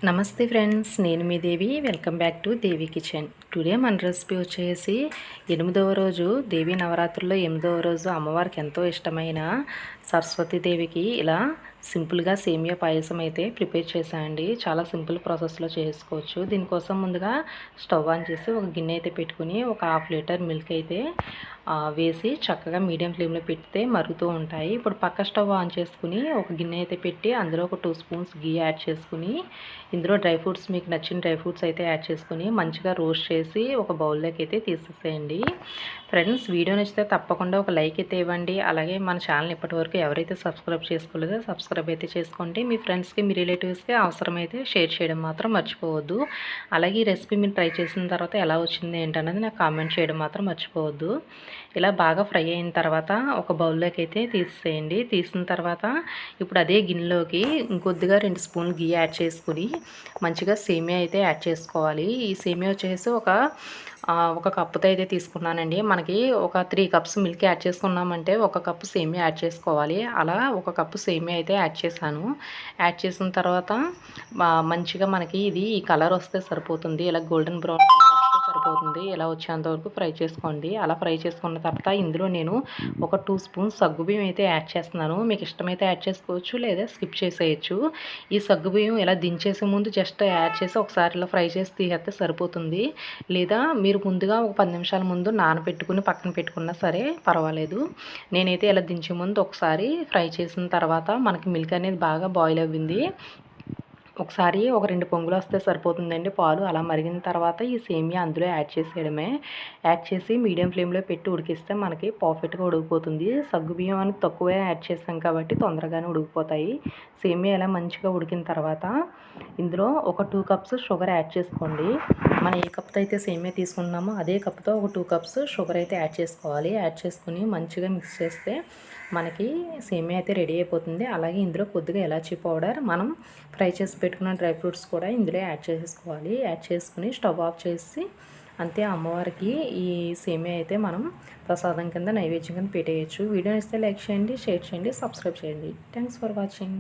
నమస్తే ఫ్రెండ్స్, నేను మీ Devi. Welcome back to Devi kitchen. Today మన రెసిపీ వచ్చేసి 8వ రోజు దేవి నవరాత్రుల్లో 8వ రోజు అమ్మవారికి ఎంతో ఇష్టమైన సరస్వతీదేవికి ఇలా సింపుల్గా సేమియా పాయసం అయితే ప్రిపేర్ చేశానండి. చాలా సింపుల్ ప్రాసెస్లో చేసుకోవచ్చు. దీనికోసం ముందుగా స్టవ్ ఆన్ చేసి ఒక గిన్నె అయితే పెట్టుకుని ఒక హాఫ్ లీటర్ మిల్క్ అయితే వేసి చక్కగా మీడియం ఫ్లేమ్లో పెడితే మరుగుతూ ఉంటాయి. ఇప్పుడు పక్క స్టవ్ ఆన్ చేసుకుని ఒక గిన్నె అయితే పెట్టి అందులో ఒక 2 స్పూన్స్ గీ యాడ్ చేసుకుని ఇందులో డ్రై ఫ్రూట్స్ మీకు నచ్చిన డ్రై ఫ్రూట్స్ అయితే యాడ్ చేసుకుని మంచిగా రోస్ట్ చేసి ఒక బౌల్లోకి అయితే తీసేసేయండి. ఫ్రెండ్స్, వీడియో నచ్చితే తప్పకుండా ఒక లైక్ అయితే ఇవ్వండి. అలాగే మన ఛానల్ ఇప్పటివరకు ఎవరైతే సబ్స్క్రైబ్ చేసుకోలేదో సబ్స్క్రైబ్ అయితే చేసుకోండి. మీ ఫ్రెండ్స్కి మీ రిలేటివ్స్కి అవసరమైతే షేర్ చేయడం మాత్రం మర్చిపోవద్దు. అలాగే ఈ రెసిపీ మీరు ట్రై చేసిన తర్వాత ఎలా వచ్చింది ఏంటన్నది నాకు కామెంట్ చేయడం మాత్రం మర్చిపోవద్దు. ఇలా బాగా ఫ్రై అయిన తర్వాత ఒక బౌల్లోకి అయితే తీసేయండి. తీసిన తర్వాత ఇప్పుడు అదే గిన్నెలోకి ఇంకొద్దిగా 2 స్పూన్లు గీ యాడ్ చేసుకుని మంచిగా సేమియా అయితే యాడ్ చేసుకోవాలి. ఈ సేమియా వచ్చేసి ఒక కప్పుతో అయితే తీసుకున్నానండి. మనకి ఒక 3 కప్స్ మిల్క్ యాడ్ చేసుకున్నామంటే ఒక కప్పు సేమియా యాడ్ చేసుకోవాలి. అలా ఒక కప్పు సేమియా అయితే యాడ్ చేశాను. యాడ్ చేసిన తర్వాత మంచిగా మనకి ఇది ఈ కలర్ వస్తే సరిపోతుంది. ఇలా గోల్డెన్ బ్రౌన్ సరిపోతుంది. ఇలా వచ్చేంత వరకు ఫ్రై చేసుకోండి. అలా ఫ్రై చేసుకున్న తర్వాత ఇందులో నేను ఒక 2 స్పూన్స్ సగ్గుబియ్యం అయితే యాడ్ చేస్తున్నాను. మీకు ఇష్టమైతే యాడ్ చేసుకోవచ్చు, లేదా స్కిప్ చేసేయచ్చు. ఈ సగ్గుబియ్యం ఇలా దించేసే ముందు జస్ట్ యాడ్ చేసి ఒకసారి ఇలా ఫ్రై చేసి తీసేస్తే సరిపోతుంది. లేదా మీరు ముందుగా ఒక 10 నిమిషాల ముందు నానబెట్టుకుని పక్కన పెట్టుకున్నా సరే పర్వాలేదు. నేనైతే ఇలా దించే ముందు ఒకసారి ఫ్రై చేసిన తర్వాత మనకి మిల్క్ అనేది బాగా బాయిల్ అవ్వింది. ఒకసారి ఒక 2 పొంగులు వస్తే సరిపోతుందండి పాలు. అలా మరిగిన తర్వాత ఈ సేమియా అందులో యాడ్ చేసేయడమే. యాడ్ చేసి మీడియం ఫ్లేమ్లో పెట్టి ఉడికిస్తే మనకి పర్ఫెక్ట్గా ఉడికిపోతుంది. సగ్గుబియ్యం అని తక్కువే యాడ్ చేసాం కాబట్టి తొందరగానే ఉడికిపోతాయి. సేమియా ఇలా మంచిగా ఉడికిన తర్వాత ఇందులో ఒక 2 కప్స్ షుగర్ యాడ్ చేసుకోండి. మనం ఏ కప్తో అయితే సేమియా తీసుకున్నామో అదే కప్తో ఒక 2 కప్స్ షుగర్ అయితే యాడ్ చేసుకోవాలి. యాడ్ చేసుకుని మంచిగా మిక్స్ చేస్తే మనకి సేమియా అయితే రెడీ అయిపోతుంది. అలాగే ఇందులో కొద్దిగా ఇలాచీ పౌడర్, మనం ఫ్రై చేసి పెట్టుకున్న డ్రై ఫ్రూట్స్ కూడా ఇందులో యాడ్ చేసేసుకోవాలి. యాడ్ చేసుకుని స్టవ్ ఆఫ్ చేసి అంతే, అమ్మవారికి ఈ సేమియా అయితే మనం ప్రసాదం కింద నైవేద్యం కింద పెట్టేయచ్చు. వీడియో ఇస్తే లైక్ చేయండి, షేర్ చేయండి, సబ్స్క్రైబ్ చేయండి. Thanks for watching.